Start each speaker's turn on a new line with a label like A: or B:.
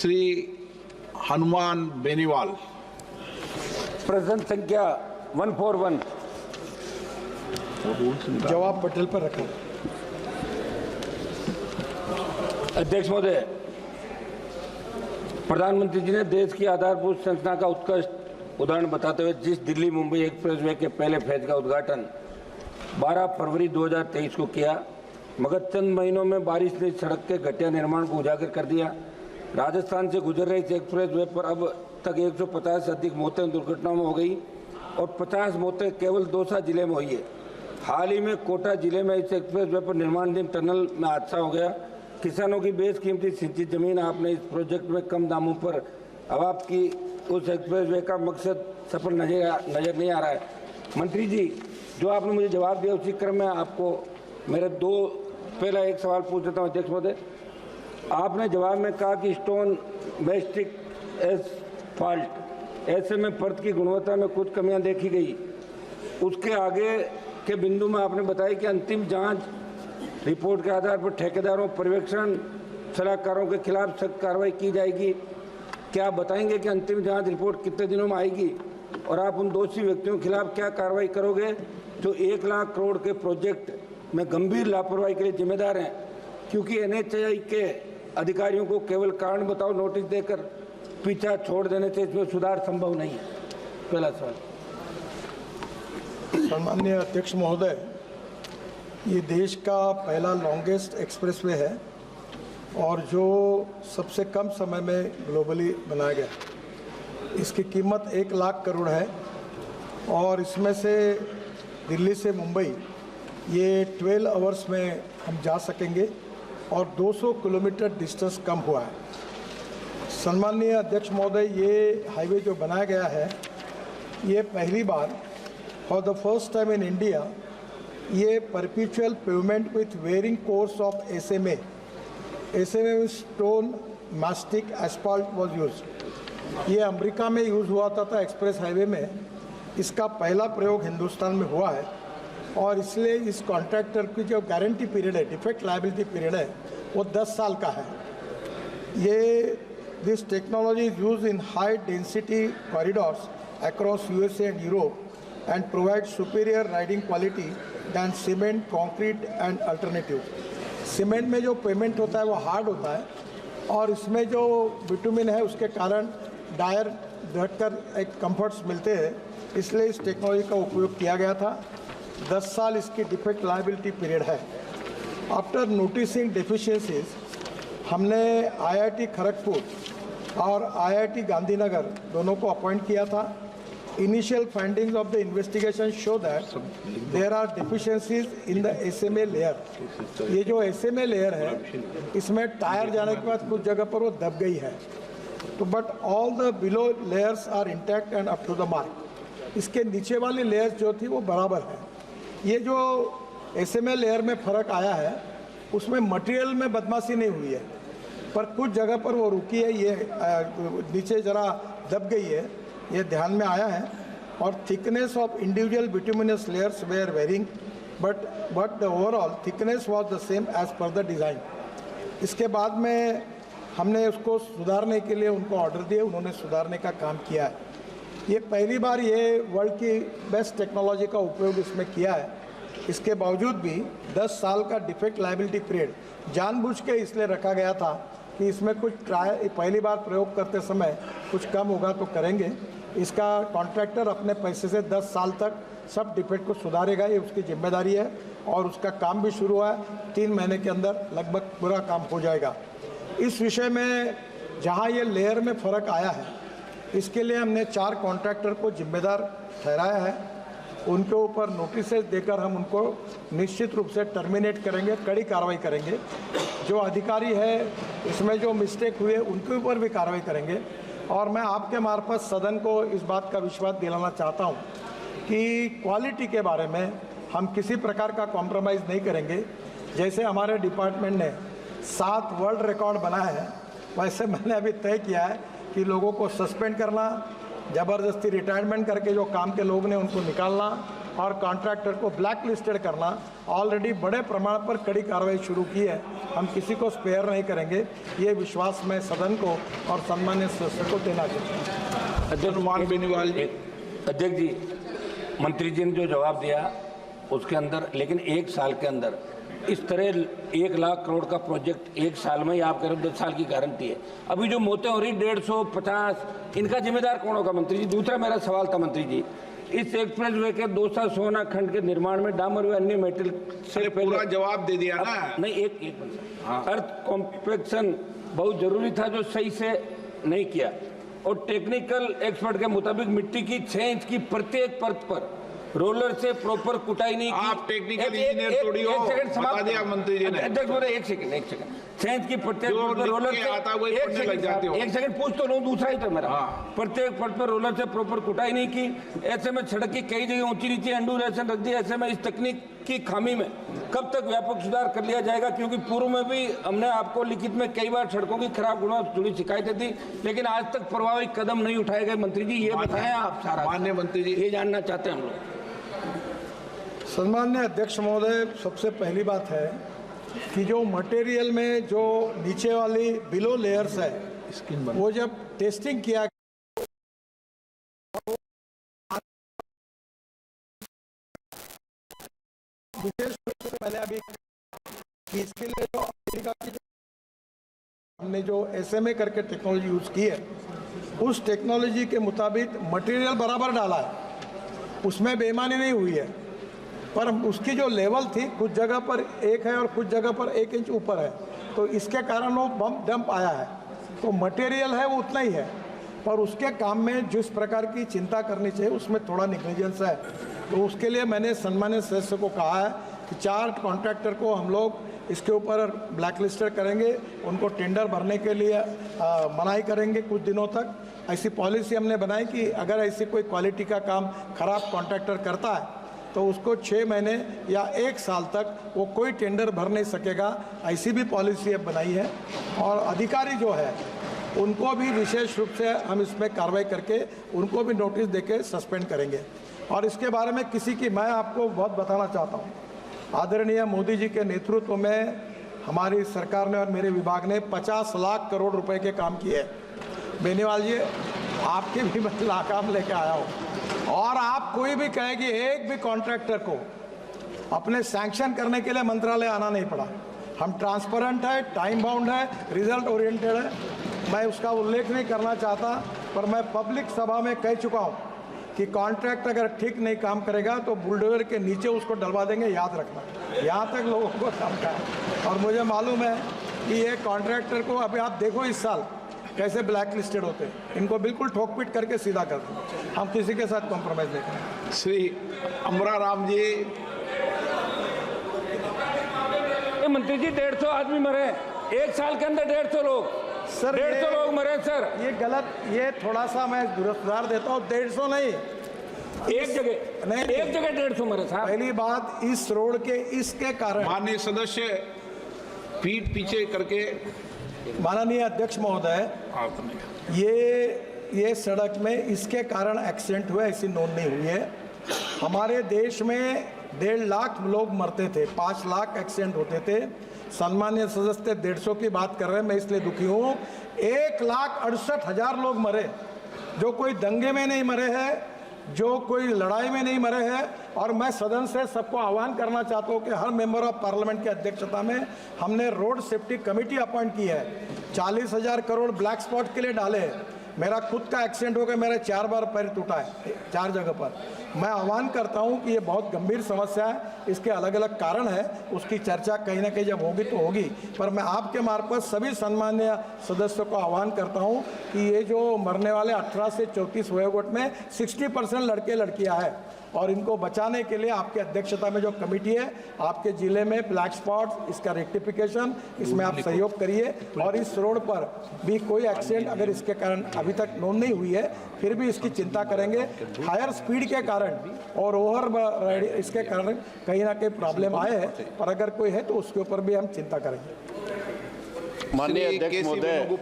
A: श्री हनुमान बेनीवाल।
B: प्रश्न संख्या 141।
C: जवाब पटेल पर रखा।
B: अध्यक्ष महोदय, प्रधानमंत्री जी ने देश की आधारभूत संरचना का उत्कृष्ट उदाहरण बताते हुए जिस दिल्ली मुंबई एक्सप्रेसवे के पहले फेज का उद्घाटन 12 फरवरी 2023 को किया, मगर चंद महीनों में बारिश ने सड़क के घटिया निर्माण को उजागर कर दिया। राजस्थान से गुजर रही इस एक्सप्रेसवे पर अब तक 150 से अधिक मौतें दुर्घटनाओं में हो गई और 50 मौतें केवल दौसा जिले में हुई है। हाल ही में कोटा जिले में इस एक्सप्रेसवे पर निर्माणाधीन टनल में हादसा हो गया। किसानों की बेशकीमती सिंचित जमीन आपने इस प्रोजेक्ट में कम दामों पर अब आपकी उस एक्सप्रेसवे का मकसद सफल नजर नहीं आ रहा है। मंत्री जी, जो आपने मुझे जवाब दिया उसी क्रम में आपको मेरे पहला एक सवाल पूछ देता हूँ। अध्यक्ष महोदय, आपने जवाब में कहा कि स्टोन मैस्टिक एसफाल्ट ऐसे में परत की गुणवत्ता में कुछ कमियां देखी गई। उसके आगे के बिंदु में आपने बताया कि अंतिम जांच रिपोर्ट के आधार पर ठेकेदारों, पर्यवेक्षण सलाहकारों के खिलाफ सख्त कार्रवाई की जाएगी। क्या आप बताएंगे कि अंतिम जांच रिपोर्ट कितने दिनों में आएगी और आप उन दोषी व्यक्तियों के खिलाफ क्या कार्रवाई करोगे जो 1 लाख करोड़ के प्रोजेक्ट में गंभीर लापरवाही के लिए जिम्मेदार हैं? क्योंकि NHAI के अधिकारियों को केवल कारण बताओ नोटिस देकर पीछा छोड़ देने से इसमें सुधार संभव नहीं है। पहला सवाल।
C: सम्माननीय अध्यक्ष महोदय, ये देश का पहला लॉन्गेस्ट एक्सप्रेसवे है और जो सबसे कम समय में ग्लोबली बनाया गया। इसकी कीमत 1 लाख करोड़ है और इसमें से दिल्ली से मुंबई ये 12 आवर्स में हम जा सकेंगे और 200 किलोमीटर डिस्टेंस कम हुआ है। सम्माननीय अध्यक्ष महोदय, ये हाईवे जो बनाया गया है ये पहली बार for the first time in India ये perpetual pavement with wearing course of SMA में stone mastic asphalt was use. ये अमेरिका में यूज़ हुआ था एक्सप्रेस हाईवे में। इसका पहला प्रयोग हिंदुस्तान में हुआ है और इसलिए इस कॉन्ट्रैक्टर की जो गारंटी पीरियड है, डिफेक्ट लायबिलिटी पीरियड है, वो 10 साल का है। This technology is use in high density corridors across USA and Europe and provide superior riding quality than cement, concrete and alternative. Cement में जो पेमेंट होता है वो हार्ड होता है और इसमें जो बिटुमिन है उसके कारण टायर धटकर एक कंफर्ट्स मिलते हैं, इसलिए इस टेक्नोलॉजी का उपयोग किया गया था। 10 साल इसकी डिफेक्ट लायबिलिटी पीरियड है। आफ्टर नोटिसिंग डेफिशिएंसीज हमने IIT खड़गपुर और IIT गांधीनगर दोनों को अपॉइंट किया था। Initial findings of the investigation show that there are deficiencies in the SMA layer. ये जो SMA लेयर है इसमें टायर जाने के बाद कुछ जगह पर वो दब गई है, तो but all the below layers are intact and up to the mark. इसके नीचे वाली लेयर्स जो थी वो बराबर है। ये जो SMA लेयर में फ़र्क आया है उसमें मटेरियल में बदमाशी नहीं हुई है, पर कुछ जगह पर वो रुकी है, ये नीचे ज़रा दब गई है, ये ध्यान में आया है। और thickness of individual bituminous layers were varying but the overall thickness was the same as per the design. इसके बाद में हमने उसको सुधारने के लिए उनको ऑर्डर दिए, उन्होंने सुधारने का काम किया है। ये पहली बार ये वर्ल्ड की बेस्ट टेक्नोलॉजी का उपयोग इसमें किया है। इसके बावजूद भी 10 साल का डिफेक्ट लायबिलिटी पीरियड जानबूझ के इसलिए रखा गया था कि इसमें कुछ पहली बार प्रयोग करते समय कुछ कम होगा तो करेंगे। इसका कॉन्ट्रैक्टर अपने पैसे से 10 साल तक सब डिफेक्ट को सुधारेगा, ये उसकी जिम्मेदारी है और उसका काम भी शुरू हुआ है। 3 महीने के अंदर लगभग पूरा काम हो जाएगा। इस विषय में जहाँ ये लेयर में फ़र्क आया है इसके लिए हमने 4 कॉन्ट्रैक्टर को जिम्मेदार ठहराया है। उनके ऊपर नोटिसेस देकर हम उनको निश्चित रूप से टर्मिनेट करेंगे, कड़ी कार्रवाई करेंगे। जो अधिकारी है इसमें जो मिस्टेक हुए उनके ऊपर भी कार्रवाई करेंगे। और मैं आपके मार्फत सदन को इस बात का विश्वास दिलाना चाहता हूँ कि क्वालिटी के बारे में हम किसी प्रकार का कॉम्प्रोमाइज़ नहीं करेंगे। जैसे हमारे डिपार्टमेंट ने 7 वर्ल्ड रिकॉर्ड बनाए हैं, वैसे मैंने अभी तय किया है कि लोगों को सस्पेंड करना, ज़बरदस्ती रिटायरमेंट करके जो काम के लोग ने उनको निकालना और कॉन्ट्रैक्टर को ब्लैक लिस्टेड करना, ऑलरेडी बड़े प्रमाण पर कड़ी कार्रवाई शुरू की है। हम किसी को स्पेयर नहीं करेंगे, ये विश्वास मैं सदन को और सम्मान्य सदस्य को देना चाहता हूँ।
A: हनुमान बेनीवाल जी।
B: अध्यक्ष जी, मंत्री जी ने जो जवाब दिया उसके अंदर, लेकिन एक साल के अंदर इस तरह 1 लाख करोड़ का प्रोजेक्ट एक साल में ही आप कह रहे हो 10 साल की गारंटी है। अभी जो मौतें हो रही 150, इनका जिम्मेदार कौन होगा मंत्री जी? दूसरा मेरा सवाल था मंत्री जी, इस एक्सप्रेस वे के 200 सोना खंड के निर्माण में डामर व अन्य मेटल से
A: पूरा जवाब दे दिया ना।
B: नहीं, एक मिनट। अर्थ कॉम्पैक्शन बहुत जरूरी था जो सही से नहीं किया, और टेक्निकल एक्सपर्ट के मुताबिक मिट्टी की 6 इंच की प्रत्येक परत पर रोलर से प्रॉपर कुटाई नहीं की।
A: आप टेक्निकल इंजीनियर थोड़ी हो, बता दिया मंत्री जी ने।
B: अध्यक्ष बोले एक सेकंड 6 इंच की प्रत्येक परत पर रोलर से, एक सेकंड पूछ तो लूं, दूसरा ही था मेरा। प्रत्येक परत पर रोलर से प्रॉपर कुटाई नहीं की। ऐसे में सड़क की कई जगह ऊंची नीची एंडूरेशन रख दी। ऐसे में इस तकनीक की खामी में कब तक व्यापक सुधार कर लिया जाएगा? क्योंकि पूर्व में भी हमने आपको लिखित में कई बार सड़कों की खराब गुणवत्ता जुड़ी शिकायतें दी, लेकिन आज तक प्रभावी कदम नहीं उठाए गए। मंत्री जी ये बताएं आप सारा।
A: माननीय मंत्री जी,
B: ये जानना चाहते हैं हम लोग।
C: सम्मान्य अध्यक्ष महोदय, सबसे पहली बात है कि जो मटेरियल में जो नीचे वाली बिलो लेयर्स है, वो जब टेस्टिंग किया विशेष रूप से पहले अभी कि इसके लिए जो अमेरिका की हमने जो SMA करके टेक्नोलॉजी यूज की है, उस टेक्नोलॉजी के मुताबिक मटेरियल बराबर डाला है, उसमें बेईमानी नहीं हुई है। पर उसकी जो लेवल थी कुछ जगह पर 1 है और कुछ जगह पर 1 इंच ऊपर है, तो इसके कारण वो बम डंप आया है। तो मटेरियल है वो उतना ही है, पर उसके काम में जिस प्रकार की चिंता करनी चाहिए उसमें थोड़ा निग्लिजेंस है। तो उसके लिए मैंने सम्मानित सदस्य को कहा है कि 4 कॉन्ट्रैक्टर को हम लोग इसके ऊपर ब्लैक लिस्टेड करेंगे, उनको टेंडर भरने के लिए मनाही करेंगे कुछ दिनों तक। ऐसी पॉलिसी हमने बनाई कि अगर ऐसी कोई क्वालिटी का काम खराब कॉन्ट्रैक्टर करता है तो उसको 6 महीने या 1 साल तक वो कोई टेंडर भर नहीं सकेगा, ऐसी भी पॉलिसी अब बनाई है। और अधिकारी जो है उनको भी विशेष रूप से हम इसमें कार्रवाई करके उनको भी नोटिस देके सस्पेंड करेंगे। और इसके बारे में किसी की, मैं आपको बहुत बताना चाहता हूँ, आदरणीय मोदी जी के नेतृत्व में हमारी सरकार ने और मेरे विभाग ने 50 लाख करोड़ रुपए के काम किए। बेनीवाल जी, आपके भी मैं काम लेके आया हूँ, और आप कोई भी कहे कि एक भी कॉन्ट्रैक्टर को अपने सैंक्शन करने के लिए मंत्रालय आना नहीं पड़ा। हम ट्रांसपेरेंट है, टाइम बाउंड है, रिजल्ट ओरिएंटेड है। मैं उसका उल्लेख नहीं करना चाहता, पर मैं पब्लिक सभा में कह चुका हूँ कि कॉन्ट्रैक्ट अगर ठीक नहीं काम करेगा तो बुलडोजर के नीचे उसको डलवा देंगे, याद रखना। यहाँ तक लोगों को समझा है। और मुझे मालूम है कि ये कॉन्ट्रैक्टर को अभी आप देखो इस साल कैसे ब्लैक लिस्टेड होते हैं, इनको बिल्कुल ठोक पीट करके सीधा कर दो। हम किसी के साथ कॉम्प्रोमाइज नहीं करेंगे।
A: श्री अमरा राम जी।
B: मंत्री जी 150 आदमी मरे 1 साल के अंदर, 150 लोग
C: सर,
B: 150 लोग मरे सर।
C: ये गलत, ये थोड़ा सा मैं सुधार देता हूँ, 150 नहीं,
B: एक जगह नहीं, एक जगह 150 मरे साहब।
C: पहली बात, इस रोड के इसके कारण,
A: माननीय सदस्य पीठ पीछे करके,
C: माननीय अध्यक्ष महोदय, ये सड़क में इसके कारण एक्सीडेंट हुआ, ऐसी नोंद नहीं हुई है। हमारे देश में 1.5 लाख लोग मरते थे, 5 लाख एक्सीडेंट होते थे। सम्मान्य सदस्य 150 की बात कर रहे हैं, मैं इसलिए दुखी हूँ। 1,68,000 लोग मरे, जो कोई दंगे में नहीं मरे हैं, जो कोई लड़ाई में नहीं मरे हैं। और मैं सदन से सबको आह्वान करना चाहता हूँ कि हर मेंबर ऑफ पार्लियामेंट की अध्यक्षता में हमने रोड सेफ्टी कमेटी अपॉइंट की है। 40,000 करोड़ ब्लैक स्पॉट के लिए डाले। मेरा खुद का एक्सीडेंट हो गया, मेरा 4 बार पैर टूटा है 4 जगह पर। मैं आह्वान करता हूं कि ये बहुत गंभीर समस्या है, इसके अलग अलग कारण है, उसकी चर्चा कहीं ना कहीं जब होगी तो होगी। पर मैं आपके मार्फत सभी सम्मान्य सदस्यों को आह्वान करता हूं कि ये जो मरने वाले 18 से 34 वयोगट में 60% लड़के लड़कियां हैं, और इनको बचाने के लिए आपकी अध्यक्षता में जो कमेटी है, आपके जिले में ब्लैक स्पॉट, इसका रेक्टिफिकेशन, इसमें आप सहयोग करिए। और इस रोड पर भी कोई एक्सीडेंट अगर इसके कारण अभी तक नोंद नहीं हुई है, फिर भी इसकी चिंता करेंगे। हायर स्पीड के कारण और ओवर इसके कारण कहीं ना कहीं प्रॉब्लम आए हैं, पर अगर कोई है तो उसके ऊपर भी हम चिंता करेंगे।
D: माननीय अध्यक्ष महोदय,